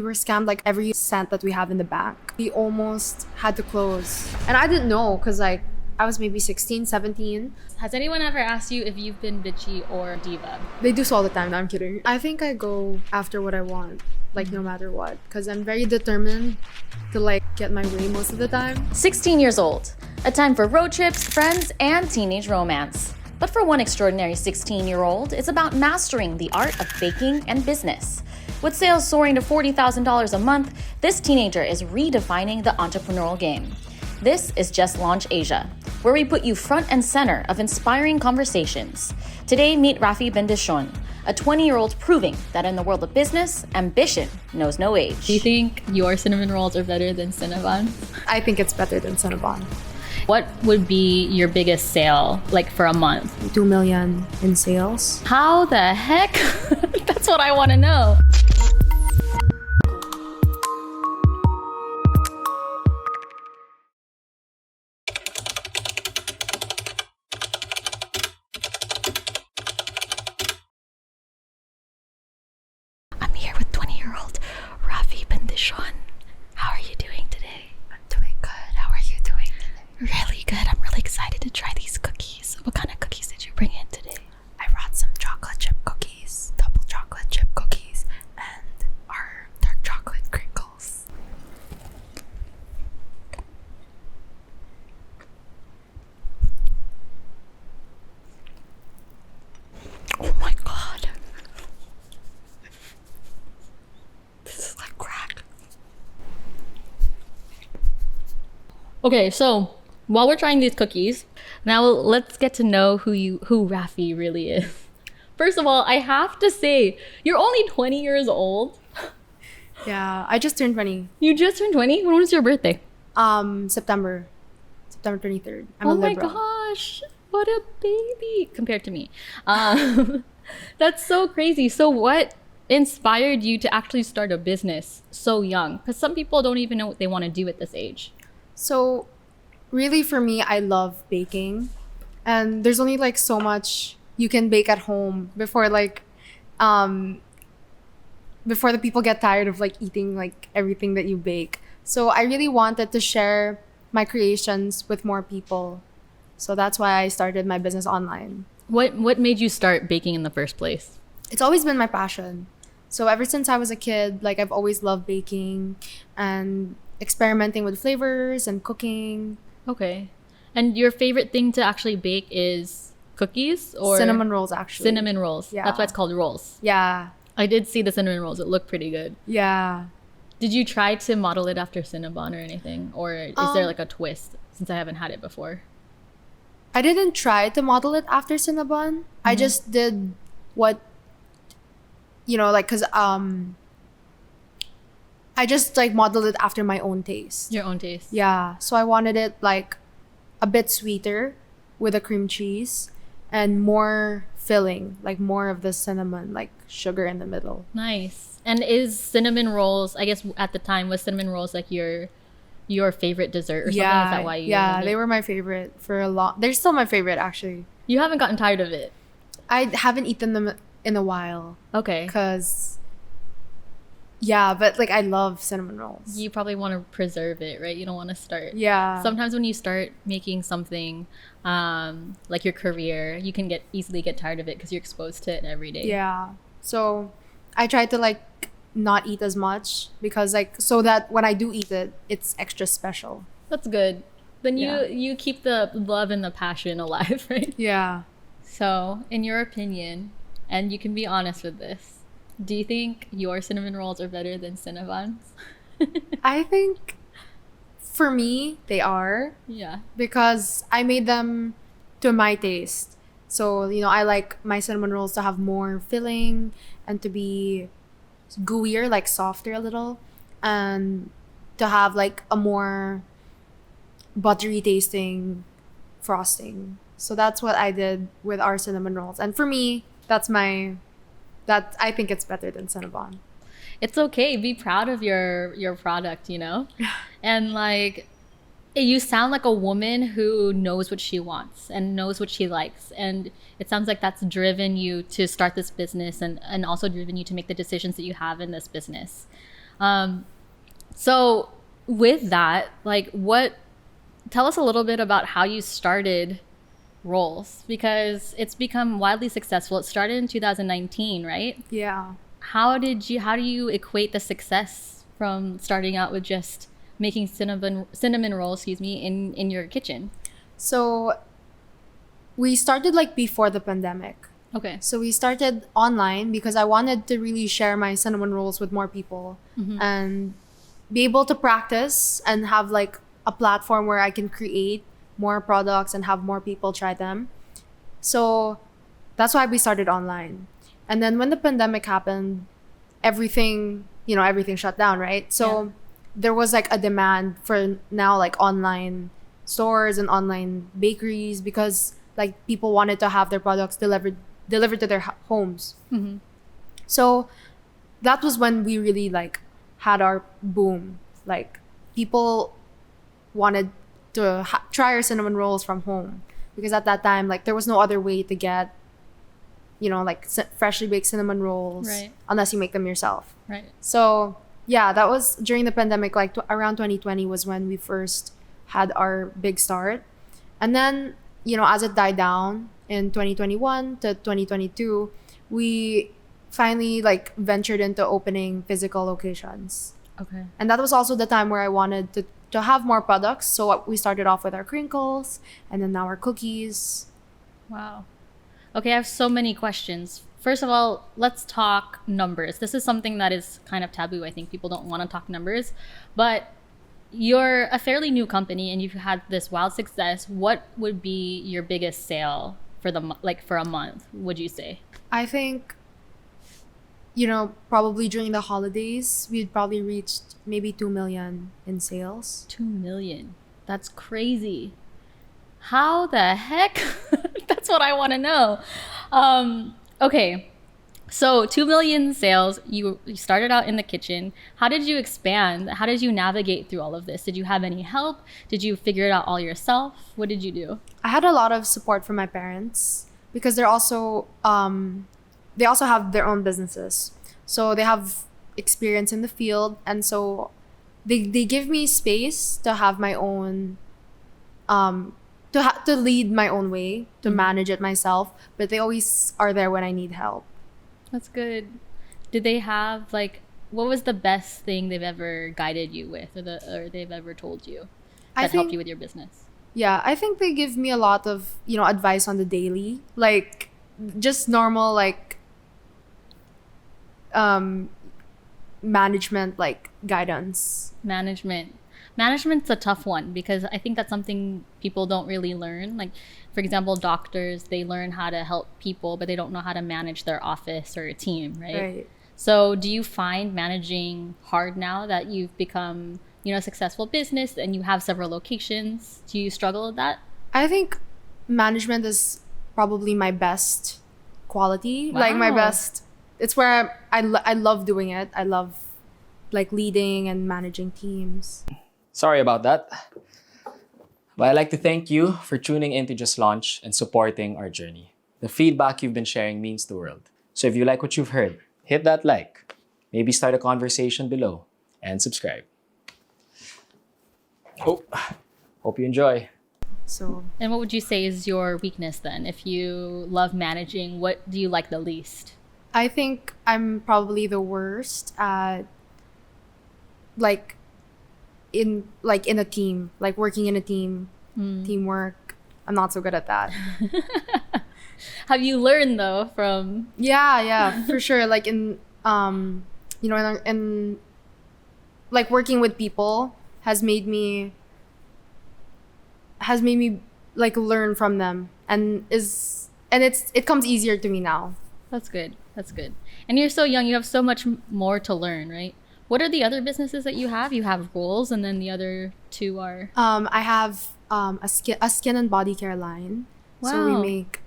we were scammed like every cent that we have in the bank. We almost had to close. And I didn't know because like I was maybe 16, 17. Has anyone ever asked you if you've been bitchy or diva? They do so all the time. No, I'm kidding. I think I go after what I want, like no matter what. Because I'm very determined to like get my way most of the time. 16 years old. A time for road trips, friends, and teenage romance. But for one extraordinary 16-year-old, it's about mastering the art of baking and business. With sales soaring to $40,000 a month, this teenager is redefining the entrepreneurial game. This is Just Launch Asia, where we put you front and center of inspiring conversations. Today, meet Raffy Bendishon, a 20-year-old proving that in the world of business, ambition knows no age. Do you think your cinnamon rolls are better than Cinnabon? I think it's better than Cinnabon. What would be your biggest sale, like for a month? 2 million in sales. How the heck? That's what I want to know. I'm here with 20-year-old Raffy Bendishon. How are you doing today? I'm doing good. How are you doing today? Really good. I'm really excited to try these cookies. What kind of cookies did you bring in today? I brought some chocolate chip cookies, double chocolate chip cookies, and our dark chocolate crinkles. Oh my god. This is like crack. Okay, so while we're trying these cookies, now let's get to know who Raffy really is. First of all, I have to say, you're only 20 years old. Yeah, I just turned 20. You just turned 20? When was your birthday? September 23rd. I'm Oh a my Libra. gosh, what a baby compared to me. That's so crazy. So what inspired you to actually start a business so young? Because some people don't even know what they want to do at this age. So really for me, I love baking. And there's only like so much you can bake at home before like before the people get tired of like eating like everything that you bake. So I really wanted to share my creations with more people. So that's why I started my business online. What made you start baking in the first place? It's always been my passion. So ever since I was a kid, like I've always loved baking and experimenting with flavors and cooking. Okay. And your favorite thing to actually bake is cookies or Cinnamon rolls, actually. cinnamon rolls? Yeah. That's why it's called rolls. Yeah. I did see the cinnamon rolls. It looked pretty good. Yeah. Did you try to model it after Cinnabon or anything? Or is there like a twist since I haven't had it before? I didn't try to model it after Cinnabon. I just did what, you know, like, cause I just like modeled it after my own taste. Your own taste. Yeah. So I wanted it like a bit sweeter with a cream cheese and more filling, like more of the cinnamon, like sugar in the middle. Nice. And is cinnamon rolls, I guess at the time, was cinnamon rolls like your favorite dessert or something? Yeah. Is that why you Yeah, named they it? were my favorite for a long. They're still my favorite, actually. You haven't gotten tired of it? I haven't eaten them in a while. Okay. Cause yeah, but like I love cinnamon rolls. You probably want to preserve it, right? You don't want to start. Yeah. Sometimes when you start making something like your career, you can easily get tired of it because you're exposed to it every day. Yeah. So I try to like not eat as much because like so that when I do eat it, it's extra special. That's good. Then Yeah. you keep the love and the passion alive, right? Yeah. So, in your opinion, and you can be honest with this, do you think your cinnamon rolls are better than Cinnabon's? I think for me they are Yeah. because I made them to my taste. So, you know, I like my cinnamon rolls to have more filling and to be gooier, like softer a little, and to have like a more buttery tasting frosting. So that's what I did with our cinnamon rolls. And for me, that I think it's better than Cinnabon. It's okay. Be proud of your product, you know? And like you sound like a woman who knows what she wants and knows what she likes. And it sounds like that's driven you to start this business and also driven you to make the decisions that you have in this business. So with that, like tell us a little bit about how you started Rolls, because it's become wildly successful. It started in 2019, right? Yeah. How do you equate the success from starting out with just making cinnamon rolls, in your kitchen? So we started like before the pandemic. Okay. So we started online because I wanted to really share my cinnamon rolls with more people and be able to practice and have like a platform where I can create more products and have more people try them. So that's why we started online. And then when the pandemic happened, everything shut down, right? So there was like a demand for now like online stores and online bakeries because like people wanted to have their products delivered to their homes. So that was when we really like had our boom. Like people wanted to try our cinnamon rolls from home because at that time like there was no other way to get like freshly baked cinnamon rolls unless you make them yourself. Right. So yeah, that was during the pandemic, like around 2020 was when we first had our big start. And then as it died down in 2021 to 2022, we finally like ventured into opening physical locations. Okay. And that was also the time where I wanted to have more products. So we started off with our crinkles and then now our cookies. Wow. Okay, I have so many questions. First of all, let's talk numbers. This is something that is kind of taboo. I think people don't want to talk numbers. But you're a fairly new company and you've had this wild success. What would be your biggest sale for for a month, would you say? I think, probably during the holidays, we'd probably reached maybe 2 million in sales. 2 million. That's crazy. How the heck? That's what I want to know. Okay. So 2 million sales, you started out in the kitchen. How did you expand? How did you navigate through all of this? Did you have any help? Did you figure it out all yourself? What did you do? I had a lot of support from my parents because they also have their own businesses. So they have experience in the field, and so they give me space to have my own to lead my own way, to manage it myself, but they always are there when I need help. That's good. Did they have what was the best thing they've ever guided you with or they've ever told you that helped you with your business? Yeah, I think they give me a lot of, advice on the daily, like just normal management guidance. Management's a tough one because I think that's something people don't really learn. Like, for example, doctors, they learn how to help people, but they don't know how to manage their office or a team, right? So do you find managing hard now that you've become, a successful business and you have several locations? Do you struggle with that? I think management is probably my best quality. Wow. My best. It's where I love doing it. I love leading and managing teams. Sorry about that. But I'd like to thank you for tuning in to Just Launch and supporting our journey. The feedback you've been sharing means the world. So if you like what you've heard, hit that like, maybe start a conversation below, and subscribe. Hope you enjoy. And what would you say is your weakness then? If you love managing, what do you like the least? I think I'm probably the worst at in a team, working in a team, teamwork. I'm not so good at that. Have you learned though from? Yeah, for sure. In working with people has made me learn from them and it comes easier to me now. That's good. And you're so young, you have so much more to learn, right? What are the other businesses that you have? You have Rolls, and then the other two are? I have a skin and body care line. Wow. So we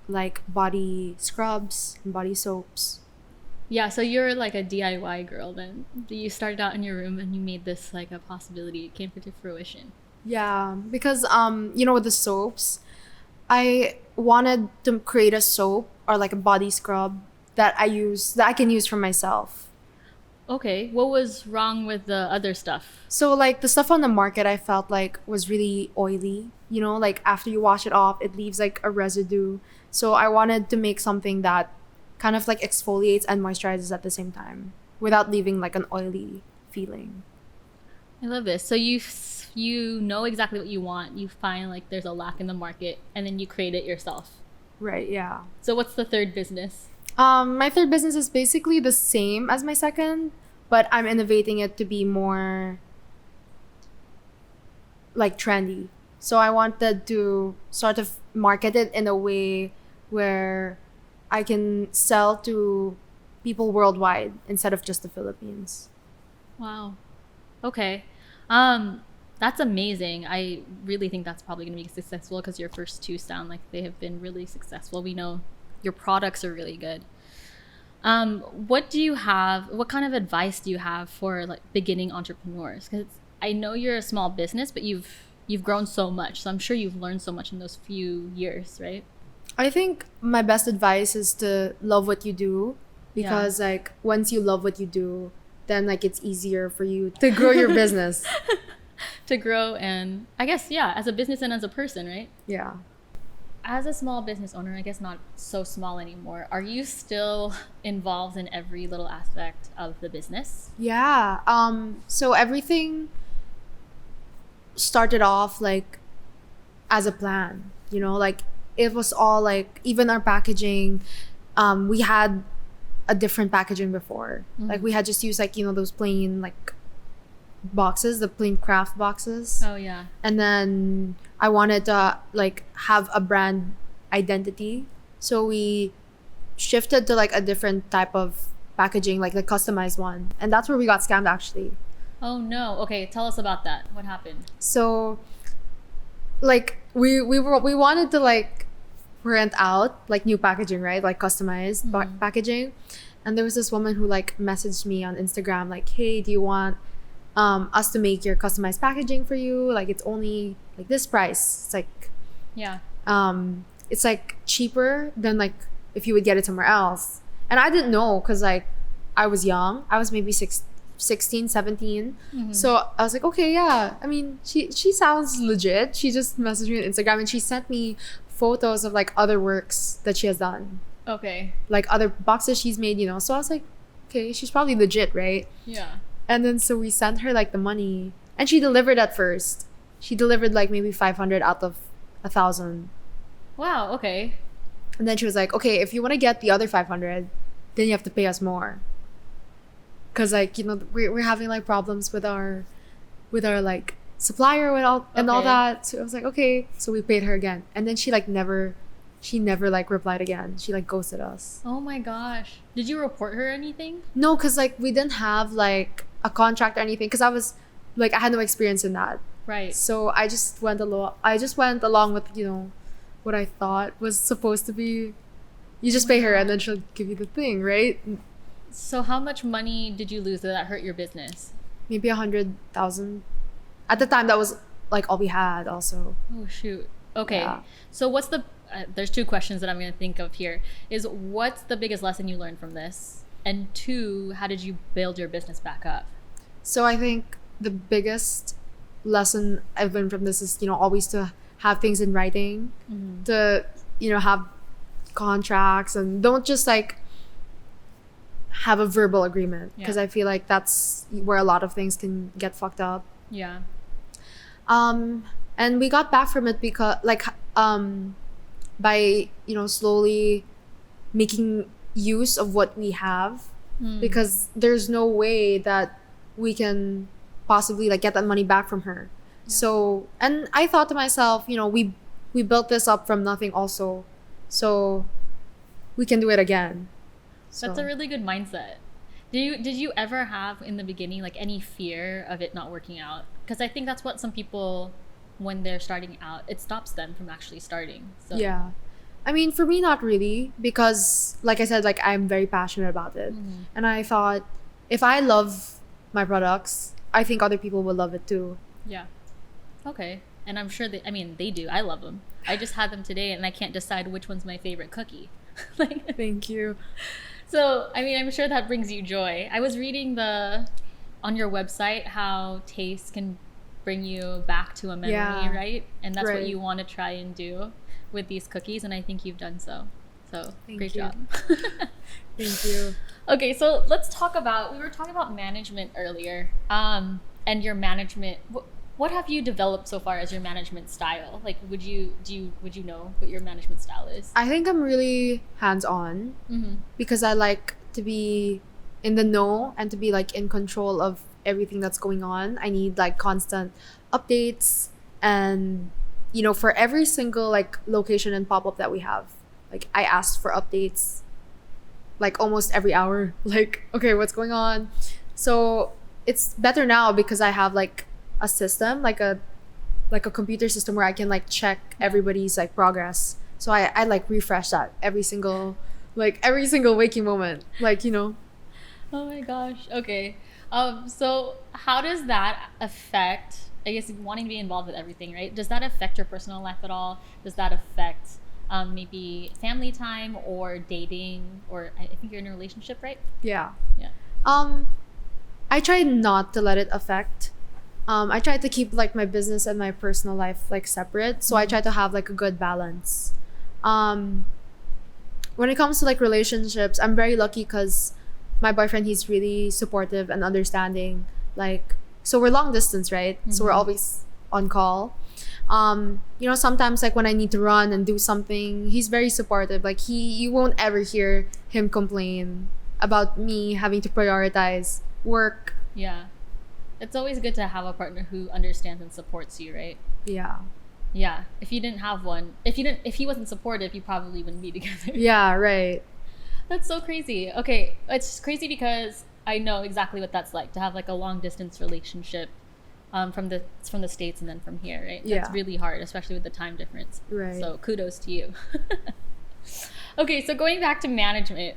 make body scrubs and body soaps. Yeah, so you're a DIY girl then. You started out in your room and you made this a possibility. It came to fruition. Yeah, because with the soaps, I wanted to create a soap or a body scrub that I can use for myself. Okay, what was wrong with the other stuff? So like the stuff on the market I felt like was really oily. You know, like after you wash it off, it leaves like a residue. So I wanted to make something that kind of like exfoliates and moisturizes at the same time without leaving like an oily feeling. I love this. So you know exactly what you want. You find like there's a lack in the market, and then you create it yourself. Right, yeah. So what's the third business? My third business is basically the same as my second, but I'm innovating it to be more like trendy. So I wanted to sort of market it in a way where I can sell to people worldwide instead of just the Philippines. Wow. Okay. That's amazing. I really think that's probably going to be successful because your first two sound like they have been really successful. We know your products are really good. What do you have? What kind of advice do you have for like beginning entrepreneurs? Because I know you're a small business, but you've grown so much. So I'm sure you've learned so much in those few years, right? I think my best advice is to love what you do because like once you love what you do, then like it's easier for you to grow your business. To grow and I guess as a business and as a person, right? Yeah. As a small business owner, I guess not so small anymore, are you still involved in every little aspect of the business? Yeah. So everything started off like as a plan, you know, like it was all like even our packaging, we had a different packaging before. Like we had just used like, you know, those plain like boxes, the plain craft boxes. Oh yeah. And then I wanted to like have a brand identity. So we shifted to like a different type of packaging, like the customized one. And that's where we got scammed actually. Oh no. Okay, tell us about that. What happened? So like we wanted to like rent out like new packaging, right? Like customized packaging. And there was this woman who like messaged me on Instagram like, "Hey, do you want us to make your customized packaging for you? Like it's only like this price." It's like it's like cheaper than like if you would get it somewhere else. And I didn't know because like I was young. I was maybe 16, 17. So I was like, okay, yeah. I mean, she sounds legit. She just messaged me on Instagram and she sent me photos of like other works that she has done. Okay. Like other boxes she's made, you know. So I was like, okay, she's probably legit, right? Yeah. And then so we sent her like the money and she delivered at first. She delivered like maybe 500 out of 1,000. Wow, okay. And then she was like, okay, if you want to get the other 500, then you have to pay us more. Cause like, you know, we're having like problems with our like supplier and all that. So I was like, okay. So we paid her again. And then she never like replied again. She like ghosted us. Oh my gosh. Did you report her or anything? No, cause like we didn't have like a contract or anything. Cause I was like, I had no experience in that. Right. So I just went along with, you know, what I thought was supposed to be. You just pay her and then she'll give you the thing, right? So how much money did you lose that hurt your business? Maybe 100,000. At the time, that was like all we had. Also. Oh shoot. Okay. Yeah. So what's the? There's two questions that I'm going to think of here. Is what's the biggest lesson you learned from this? And two, how did you build your business back up? So I think the biggest lesson I've learned from this is, you know, always to have things in writing, to, you know, have contracts and don't just like have a verbal agreement because I feel like that's where a lot of things can get fucked up. Yeah. And we got back from it because by, you know, slowly making use of what we have because there's no way that we can possibly like get that money back from her. So, and I thought to myself, you know, we built this up from nothing also, so we can do it again. That's So. a really good mindset. Did you ever have in the beginning like any fear of it not working out? Because I think that's what some people, when they're starting out, it stops them from actually starting. So. Yeah. I mean, for me, not really, because like I said, like I'm very passionate about it. And I thought if I love my products, I think other people will love it too. Yeah. Okay. And I'm sure they do. I love them. I just had them today and I can't decide which one's my favorite cookie. Like, Thank you. So, I mean, I'm sure that brings you joy. I was reading on your website how taste can bring you back to a memory, Yeah. right? And that's what Right. you want to try and do with these cookies, and I think you've done so. So, Thank great you. job. Thank you. Okay, so let's talk about, we were talking about management earlier, and your management. What have you developed so far as your management style? Like, would you know what your management style is? I think I'm really hands-on Mm-hmm. because I like to be in the know and to be like in control of everything that's going on. I need like constant updates, and for every single like location and pop-up that we have, like I ask for updates like almost every hour. Like, okay, what's going on? So it's better now because I have like a system, like a computer system where I can like check everybody's like progress. So I like refresh that every single waking moment. Oh my gosh. Okay. So how does that affect, I guess, wanting to be involved with everything, right? Does that affect your personal life at all? Does that affect maybe family time or dating, or I think you're in a relationship, right? Yeah. Yeah. I try not to let it affect. I try to keep like my business and my personal life like separate. So I try to have like a good balance. When it comes to like relationships, I'm very lucky because my boyfriend, he's really supportive and understanding. Like, so we're long distance, right? So we're always on call. Sometimes like when I need to run and do something, he's very supportive. Like you won't ever hear him complain about me having to prioritize work. Yeah. It's always good to have a partner who understands and supports you, right? Yeah. Yeah. If you didn't have one, if he wasn't supportive, you probably wouldn't be together. Yeah, right. That's so crazy. Okay, it's crazy because I know exactly what that's like to have like a long distance relationship, from the States and then from here, right? Yeah. That's really hard, especially with the time difference. Right. So kudos to you. Okay, so going back to management,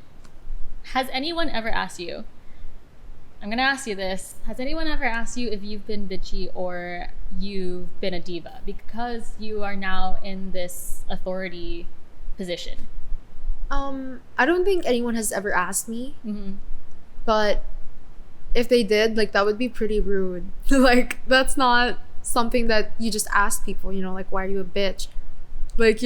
has anyone ever asked you? I'm gonna ask you this. Has anyone ever asked you if you've been bitchy or you've been a diva? Because you are now in this authority position. I don't think anyone has ever asked me, Mm-hmm. but if they did, like that would be pretty rude. Like that's not something that you just ask people, like why are you a bitch? Like,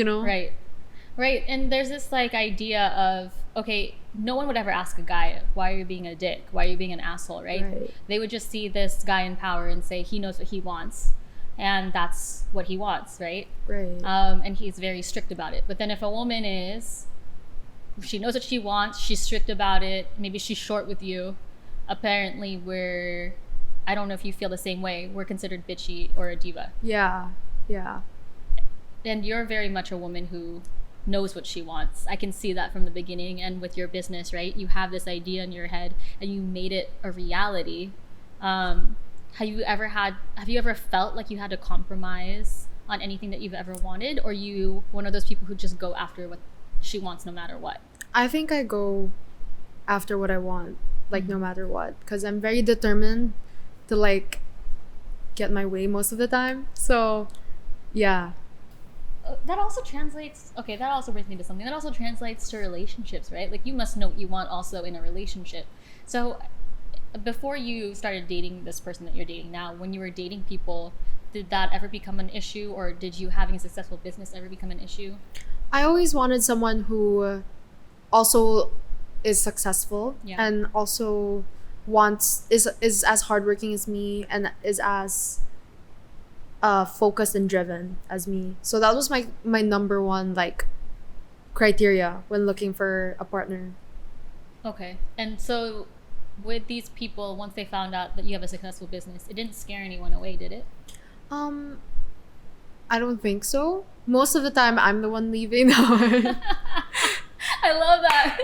Right. And there's this like idea of, okay, no one would ever ask a guy, why are you being a dick? Why are you being an asshole, right? Right. They would just see this guy in power and say he knows what he wants. And that's what he wants, right? Right. And he's very strict about it. But then if a woman she knows what she wants, she's strict about it, maybe she's short with you, apparently I don't know if you feel the same way, we're considered bitchy or a diva. Yeah. Yeah. And you're very much a woman who knows what she wants. I can see that from the beginning, and with your business, right? You have this idea in your head and you made it a reality. Have you ever felt like you had to compromise on anything that you've ever wanted, or you one of those people who just go after what she wants no matter what? I think I go after what I want, like no matter what, because I'm very determined to like get my way most of the time. So, yeah. That also brings me to something that also translates to relationships, right? Like you must know what you want also in a relationship. So before you started dating this person that you're dating now, when you were dating people, did that ever become an issue, or did you having a successful business ever become an issue? I always wanted someone who also is successful, Yeah. and also is as hardworking as me and is as focused and driven as me. So that was my number one like criteria when looking for a partner. Okay. And so with these people, once they found out that you have a successful business, it didn't scare anyone away, did it? I don't think so. Most of the time I'm the one leaving. I love that.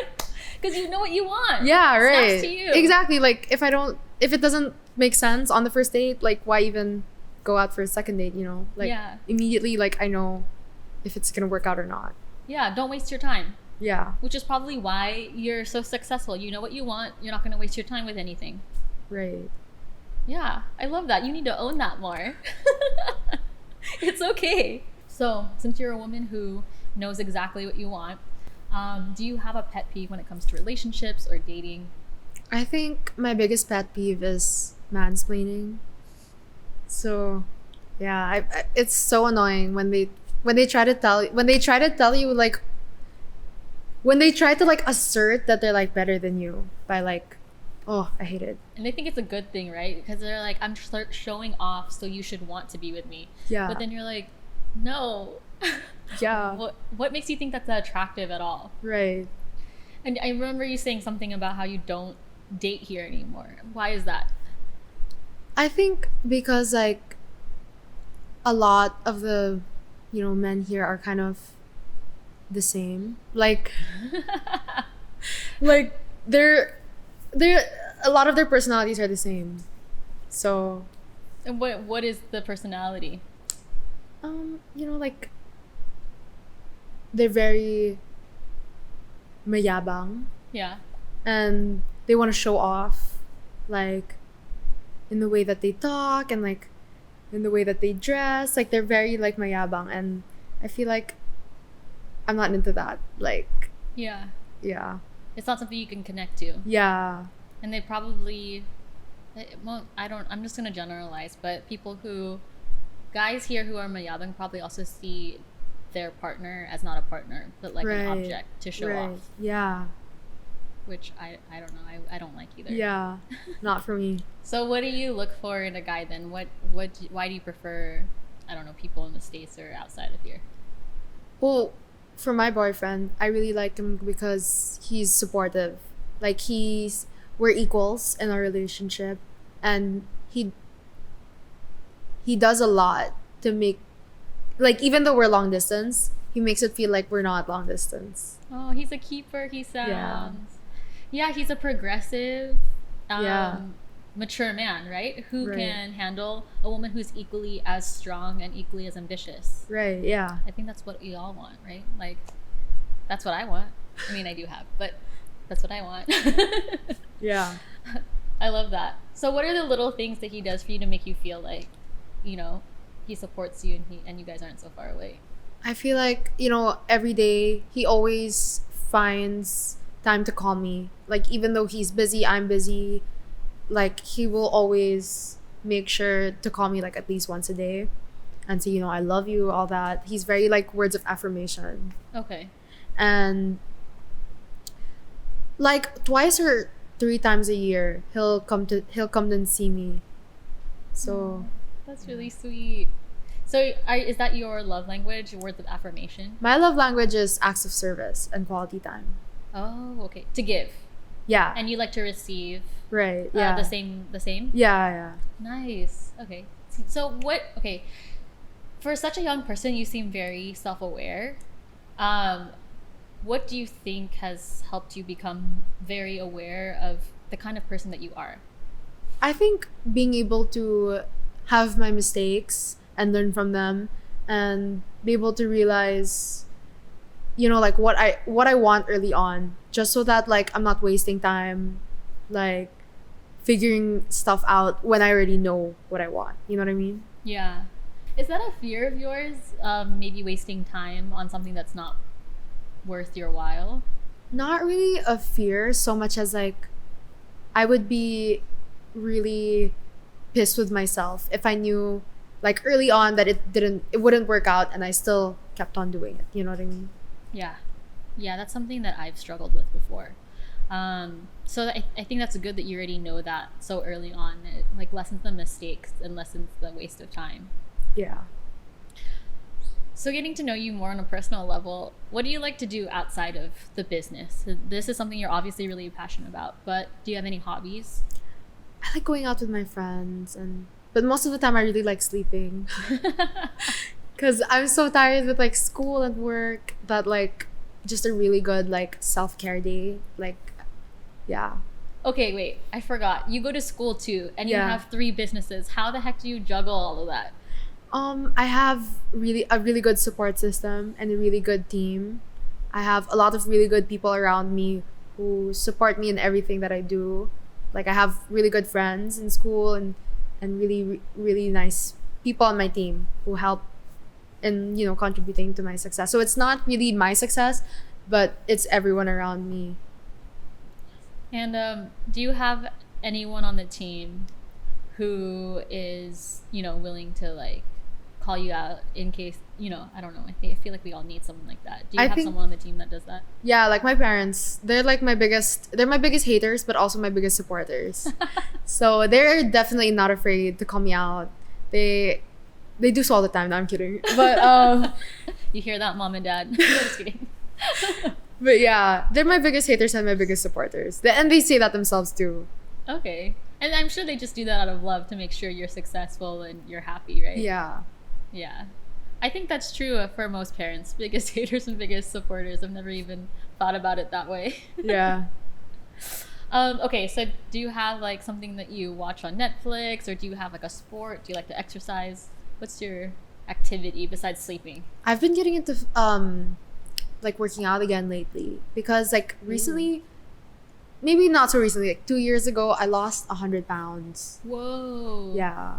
Because you know what you want. Yeah, It's right. next to you. Exactly. Like if it doesn't make sense on the first date, like why even go out for a second date, Like Yeah. immediately like I know if it's gonna work out or not. Yeah, don't waste your time. Yeah. Which is probably why you're so successful. You know what you want. You're not going to waste your time with anything. Right. Yeah, I love that. You need to own that more. It's okay. So, since you're a woman who knows exactly what you want, Do you have a pet peeve when it comes to relationships or dating? I think my biggest pet peeve is mansplaining. So, yeah, it's so annoying when they try to tell you like when they try to like assert that they're like better than you by like, oh, I hate it. And they think it's a good thing, right? Because they're like, I'm showing off, so you should want to be with me. Yeah. But then you're like, no. Yeah. What makes you think that's attractive at all? Right. And I remember you saying something about how you don't date here anymore. Why is that? I think because like a lot of the men here are kind of the same. Like like they're a lot of their personalities are the same. So And what is the personality? like they're very mayabang Yeah. and they want to show off, like in the way that they talk and like in the way that they dress. Like they're very like mayabang, and I feel like I'm not into that. Like, Yeah. yeah. It's not something you can connect to. Yeah. And they probably, well, I'm just going to generalize, but guys here who are mayabang probably also see their partner as not a partner, but like an Right. object to show Right. off, Yeah. which I don't know. I don't like either. Yeah. Not for me. So what do you look for in a guy then? Why do you prefer, I don't know, people in the States or outside of here? Well, for my boyfriend, I really like him because he's supportive. Like we're equals in our relationship, and he does a lot to make, like, even though we're long distance, he makes it feel like we're not long distance. Oh, he's a keeper, he sounds. Yeah, he's a progressive, Yeah. mature man, right? Who Right. can handle a woman who's equally as strong and equally as ambitious. Right. Yeah. I think that's what we all want, right? Like, that's what I want. I mean, I do have, but that's what I want. Yeah. I love that. So what are the little things that he does for you to make you feel like, he supports you and you guys aren't so far away? I feel like, every day he always finds time to call me. Like, even though he's busy, I'm busy. Like, he will always make sure to call me like at least once a day and say, I love you, all that. He's very like words of affirmation. Okay. And like twice or 3 times a year, he'll come and see me. So That's really sweet. So is that your love language, words of affirmation? my love language is acts of service and quality time. Oh, okay. To give. Yeah. And you like to receive Right. Yeah. the same? Yeah. Yeah. Nice. Okay. So okay. For such a young person, you seem very self-aware. What do you think has helped you become very aware of the kind of person that you are? I think being able to have my mistakes and learn from them and be able to realize, like what I want early on, just so that like I'm not wasting time like figuring stuff out when I already know what I want. You know what I mean? Yeah. Is that a fear of yours? Maybe wasting time on something that's not worth your while? Not really a fear so much as like I would be really pissed with myself if I knew like early on that it wouldn't work out and I still kept on doing it. You know what I mean? Yeah. Yeah, that's something that I've struggled with before. So I think that's good that you already know that so early on. It, like, lessens the mistakes and lessens the waste of time. Yeah. So getting to know you more on a personal level, what do you like to do outside of the business? This is something you're obviously really passionate about, but do you have any hobbies? I like going out with my friends, but most of the time I really like sleeping. Because I'm so tired with like school and work that like just a really good like self-care day. Like, yeah. Okay, wait, I forgot. You go to school too, and you Yeah. have 3 businesses. How the heck do you juggle all of that? I have a really good support system and a really good team. I have a lot of really good people around me who support me in everything that I do. Like I have really good friends in school and really really nice people on my team who help in contributing to my success. So it's not really my success, but it's everyone around me. And do you have anyone on the team who is, willing to like call you out in case, I don't know. I feel like we all need someone like that. Do you I have think- someone on the team that does that? Yeah, like my parents, they're my biggest haters, but also my biggest supporters. So they're definitely not afraid to call me out. They do so all the time. No, I'm kidding. But You hear that, mom and dad? Just kidding. but yeah, they're my biggest haters and my biggest supporters. And they say that themselves too. Okay. And I'm sure they just do that out of love to make sure you're successful and you're happy, right? Yeah. Yeah. I think that's true for most parents. Biggest haters and biggest supporters. I've never even thought about it that way. Yeah. Okay, so do you have like something that you watch on Netflix, or do you have like a sport? Do you like to exercise? What's your activity besides sleeping? I've been getting into like working out again lately because like recently, maybe not so recently, like 2 years ago, I lost 100 pounds. Whoa. Yeah.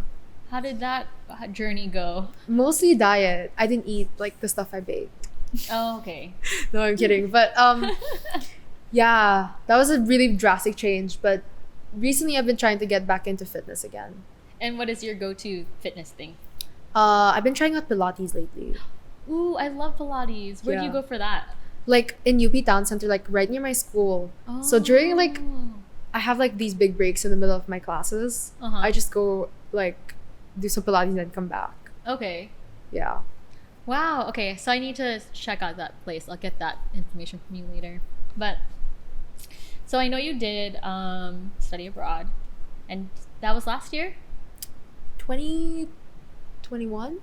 How did that journey go? Mostly diet. I didn't eat like the stuff I baked. Oh, okay. No, I'm kidding. But yeah, that was a really drastic change. But recently I've been trying to get back into fitness again. And what is your go-to fitness thing? I've been trying out Pilates lately. Ooh, I love Pilates. Where do you Yeah. go for that? Like in UP Town Center, like right near my school. So during like I have like these big breaks in the middle of my classes. Uh-huh. I just go like do some Pilates and come back. Okay. Yeah. Wow. Okay. So I need to check out that place. I'll get that information from you later. But so I know you did study abroad, and that was last year, 2021?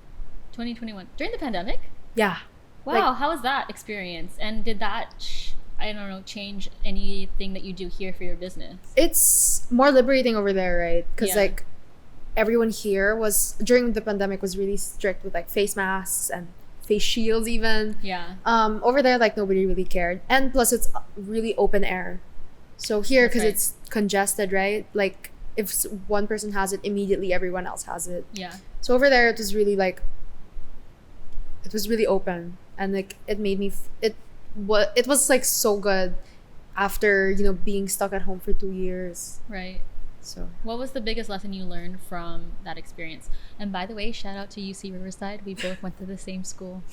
2021, during the pandemic. Yeah. Wow. Like- How was that experience? And did that, I don't know, change anything that you do here for your business? It's more liberating over there, right? Because Yeah. like everyone here was during the pandemic was really strict with like face masks and face shields even. Yeah. Over there like nobody really cared, and plus it's really open air. So here, That's because right. it's congested, right? Like if one person has it, immediately everyone else has it. Yeah. So over there it was really like it was really open, and like it made me it was like so good after being stuck at home for 2 years. Right. So What was the biggest lesson you learned from that experience? And by the way, shout out to UC Riverside. We both went to the same school.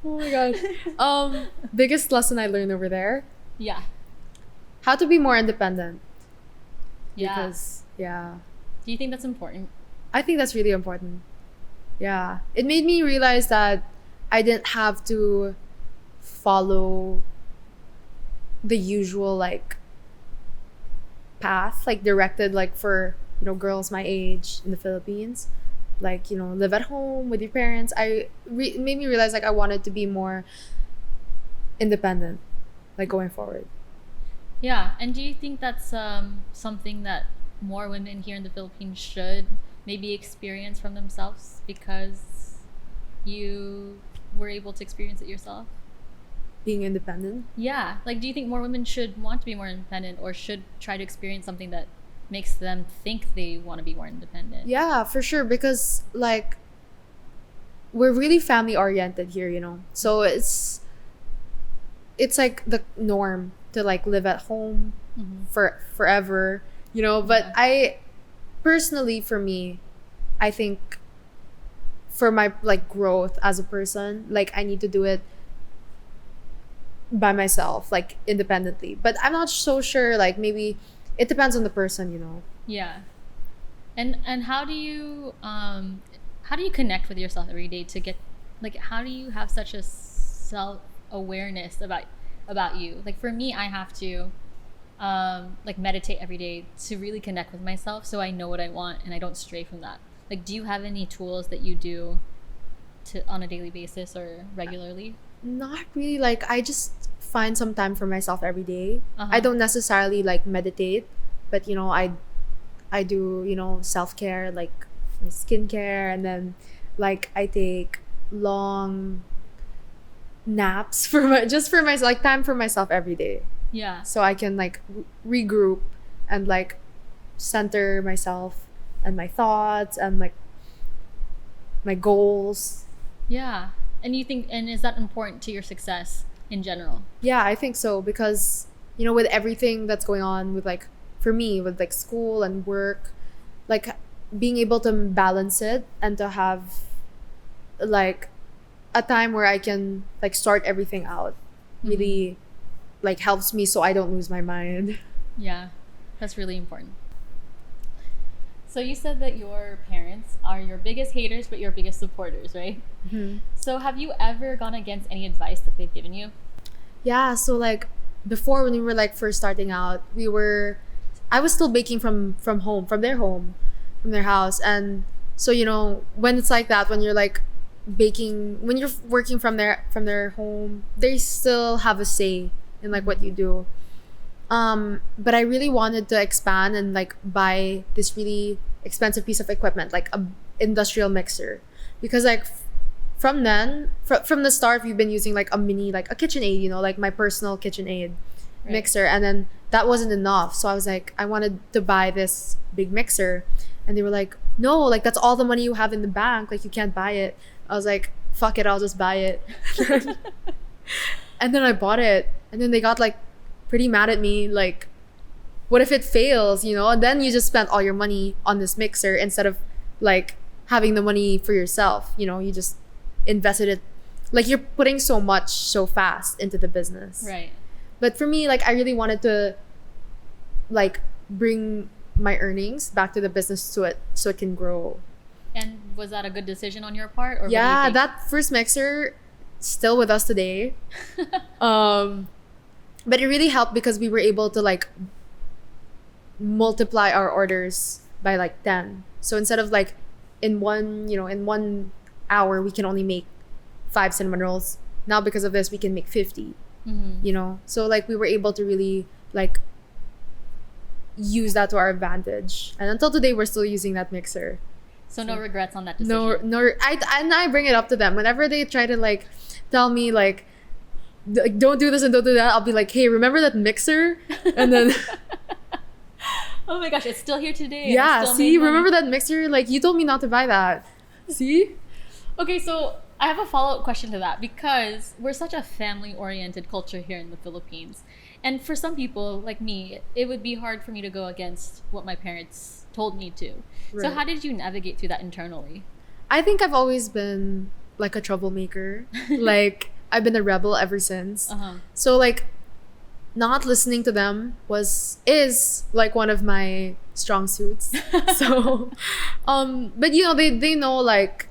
oh my god. Biggest lesson I learned over there: Yeah. how to be more independent. Yeah. Because yeah, Do you think that's important? I think that's really important. Yeah, it made me realize that I didn't have to follow the usual like path, like directed like for girls my age in the Philippines, like live at home with your parents. It made me realize like I wanted to be more independent, like going forward. Yeah. And do you think that's something that more women here in the Philippines should maybe experience from themselves because you were able to experience it yourself? Being independent. Yeah. Like, do you think more women should want to be more independent, or should try to experience something that makes them think they want to be more independent? Yeah, for sure, because like we're really family oriented here, so it's like the norm to like live at home for forever, but Yeah. I personally, for me, I think for my like growth as a person, like I need to do it by myself, like independently. But I'm not so sure, like maybe it depends on the person. Yeah. And how do you connect with yourself every day to get, like, how do you have such a self-awareness about you? Like for me, I have to like meditate every day to really connect with myself, so I know what I want and I don't stray from that. Like, do you have any tools that you do on a daily basis or regularly? Not really. Like I just find some time for myself every day. Uh-huh. I don't necessarily like meditate, but I do self-care, like my skincare, and then like I take long naps for myself, like time for myself every day, Yeah. so I can like regroup and like center myself and my thoughts and like my goals. Yeah. And you think, and is that important to your success in general? Yeah, I think so because, with everything that's going on with like, for me, with like school and work, like being able to balance it and to have like a time where I can like start everything out really like helps me so I don't lose my mind. Yeah, that's really important. So you said that your parents are your biggest haters, but your biggest supporters, right? So have you ever gone against any advice that they've given you? Yeah, so like before when we were like first starting out, I was still baking from home, from their home, from their house. And so, when it's like that, when you're like baking, when you're working from their home, they still have a say in like what you do. But I really wanted to expand and like buy this really expensive piece of equipment, like a industrial mixer, because like from the start we've been using like a mini, like a KitchenAid, like my personal KitchenAid mixer, and then that wasn't enough. So I was like, I wanted to buy this big mixer, and they were like, no, like that's all the money you have in the bank, like you can't buy it. I was like, fuck it, I'll just buy it. And then I bought it, and then they got like pretty mad at me, like, what if it fails, and then you just spent all your money on this mixer instead of like having the money for yourself. You just invested it, like you're putting so much so fast into the business. Right. But for me, like I really wanted to like bring my earnings back to the business so it can grow. And was that a good decision on your part? Or Yeah, what do you think? that first mixer still with us today. But it really helped because we were able to like multiply our orders by like 10. So instead of like in 1 hour we can only make 5 cinnamon rolls. Now because of this we can make 50. So like we were able to really like use that to our advantage. And until today we're still using that mixer. So no regrets on that decision? No, I bring it up to them whenever they try to like tell me like don't do this and don't do that. I'll be like, hey, remember that mixer? And then oh my gosh, it's still here today. and yeah, it still see, made money. remember that mixer? Like you told me not to buy that. See? Okay, so I have a follow-up question to that because we're such a family-oriented culture here in the Philippines. And for some people, like me, it would be hard for me to go against what my parents told me to. So Right. how did you navigate through that internally? I think I've always been like a troublemaker. Like I've been a rebel ever since. So like not listening to them is like one of my strong suits. So but they know like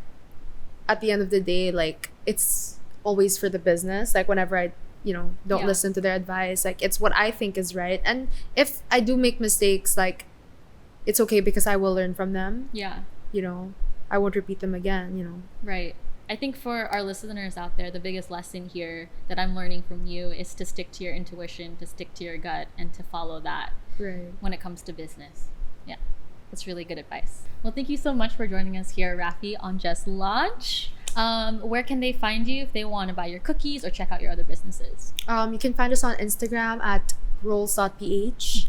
at the end of the day, like it's always for the business. Like whenever I don't Yeah. listen to their advice, like it's what I think is right. And if I do make mistakes, like it's okay because I will learn from them. Yeah, I won't repeat them again. right. I think for our listeners out there, the biggest lesson here that I'm learning from you is to stick to your intuition, to stick to your gut, and to follow that Right. when it comes to business. Yeah, that's really good advice. Well, thank you so much for joining us here, Raffy, on Just Launch. Where can they find you if they want to buy your cookies or check out your other businesses? You can find us on Instagram at rolls.ph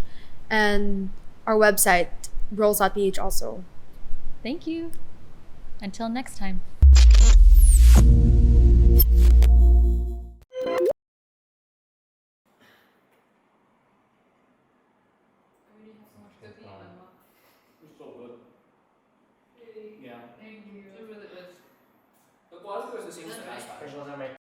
and our website rolls.ph also. Thank you. Until next time. It's so good. Yeah. Thank you. It really is. The quality was the same as the last time.